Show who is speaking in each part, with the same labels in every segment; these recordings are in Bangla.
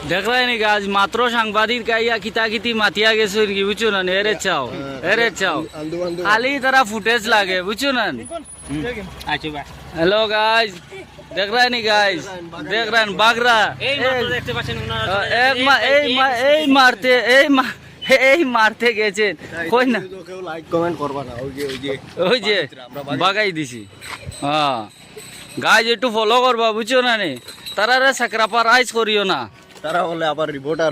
Speaker 1: দেখলাই গাছ মাত্র সাংবাদিক গাইয়া খিতাখিতি মাতিয়া গেছে কি বুঝছো না এরে চাও খালি তারা ফুটেজ লাগে বুঝছো না হ্যালো গাইজ দেখ রায় নি গাইজ দেখ রান বাগরা এই মারতে এই মারতে গেছেন কই না
Speaker 2: লাইক কমেন্ট করবা না
Speaker 1: ওই যে বাগাই দিছি হ্যাঁ গাইজ একটু ফলো করবা বুঝছো না নি তারা স্যাক্রিফাইস করিও না
Speaker 2: তারা বলে আবার reporter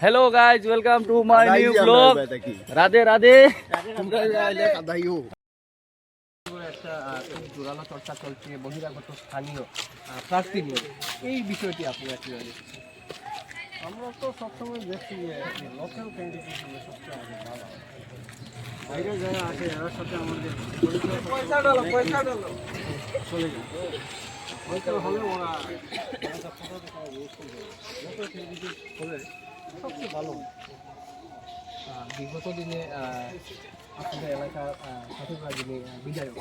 Speaker 1: hello guys welcome to my new blog Radhe Radhe
Speaker 2: তোমরা আইলে কাদাইও
Speaker 3: একটা জোরালো চর্চা চলছে বহিরাগত স্থানীয় প্রার্থী নিয়ে এই বিষয়টি আপনারা কীভাবে দেখছেন?
Speaker 2: আমরা তো সবসময় দেখছি যে লোকাল ক্যান্ডিডেট হলে সবচেয়ে আগে ভালো বাইরে যারা আছে এর সাথে আমাদের পয়সা ডালো চলে যায় হয়তো হলে ওরা লোকাল ক্যান্ডিডেট হলে সবচেয়ে ভালো।
Speaker 3: বিগত দিনে আপনাদের এলাকার সঠিকভাবে যিনি বিধায়ক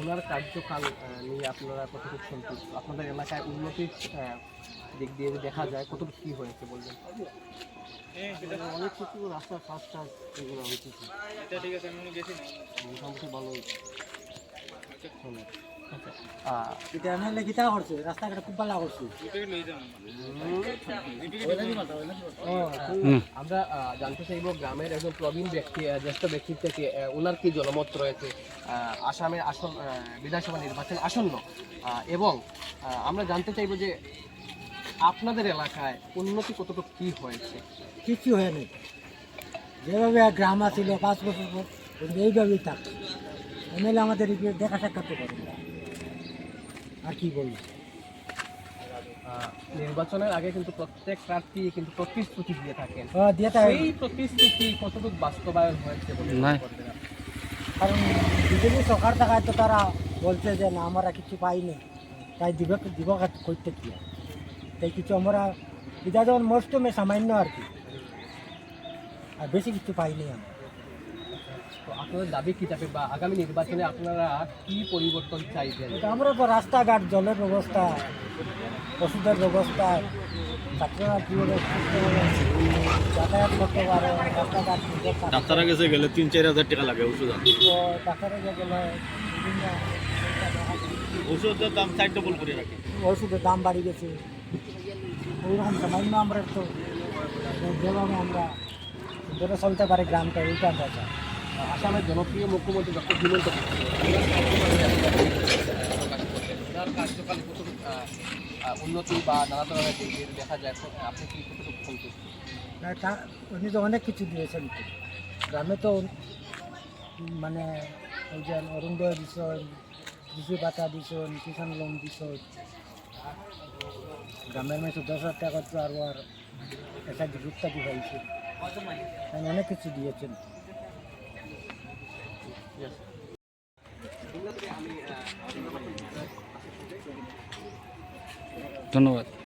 Speaker 3: ওনার কার্যকাল নিয়ে আপনারা কতটুকু সন্তুষ্ট? আপনাদের এলাকায় উন্নতির দিক দিয়ে যদি দেখা যায় কতটুকু কী হয়েছে বলবেন?
Speaker 2: অনেক কিছু রাস্তা ফার্স্ট টাচ এগুলো হয়েছে মোটামুটি ভালো
Speaker 4: এটা এমএলএ কিতা করছে রাস্তাঘাট খুব ভালো করছে
Speaker 3: আমরা জানতে চাইব গ্রামের একজন প্রবীণ ব্যক্তি জ্যেষ্ঠ ব্যক্তি থেকে ওনার কি জনমত রয়েছে আসামের আসন বিধানসভা নির্বাচন আসন্ন এবং আমরা জানতে চাইব যে আপনাদের এলাকায় উন্নতি কতটুকু কী হয়েছে?
Speaker 4: কিছু হয়নি, যেভাবে গ্রাম ছিল 5 বছর পর এইভাবেই থাকছে। এমএলএ আমাদের দেখা সাক্ষাৎ করে না। আর কি বলবো,
Speaker 3: নির্বাচনের আগে কিন্তু প্রত্যেক প্রার্থী কিন্তু প্রতিশ্রুতি দিয়ে থাকেন,
Speaker 4: দিয়ে থাকে।
Speaker 3: এই প্রতিশ্রুতি কতটুকু বাস্তবায়ন হয়েছে বলে মনে করেন?
Speaker 4: কারণ বিজেপি সরকার থাকায় তো তারা বলছে যে না আমরা কিছু পাইনি, তাই দিব করতে কি, তাই কিছু আমরা এটা যেমন মৌসুমে সামান্য আর কি, আর বেশি কিছু পাইনি আমরা।
Speaker 3: তো আপনাদের দাবি কী থাকবে বা আগামী নির্বাচনে আপনারা কি পরিবর্তন চাইবেন?
Speaker 4: আমরা তো রাস্তাঘাট, জলের ব্যবস্থা, ওষুধের ব্যবস্থা, ছাত্ররা কীভাবে যাতায়াত করতে পারে, রাস্তাঘাট
Speaker 2: ডাক্তার কাছে গেলে 3-4 হাজার টাকা লাগে ওষুধ
Speaker 4: ডাক্তারে গেলে বিভিন্ন
Speaker 2: ওষুধের দাম 4 ডবল করে রাখে।
Speaker 4: ওষুধের দাম বাড়ি গেছে। ওইরকম সামান্য আমরা তো যেভাবে আমরা ধরে চলতে পারি গ্রামটা, ওইটা আমরা চাই।
Speaker 3: আসামের জনপ্রিয় মুখ্যমন্ত্রী ডক্টর হিমন্ত ওনার কার্যকালে কতটুকু উন্নতি বা নানা ধরনের দিক দিয়ে দেখা যায়, আপনি কি কতটুকু সন্তুষ্ট?
Speaker 4: উনি তো অনেক কিছু দিয়েছেন তো গ্রামে, তো মানে ওই যে অরুণোদয় দিচ্ছেন, কৃষি ভাতা দিচ্ছেন, কিষাণ লোন দিচ্ছেন, গ্রামের মেয়ে 10,000 টাকা তো আরও আর একটা গ্রুপটা দিয়েছে, অনেক কিছু দিয়েছেন।
Speaker 1: ধন্যবাদ।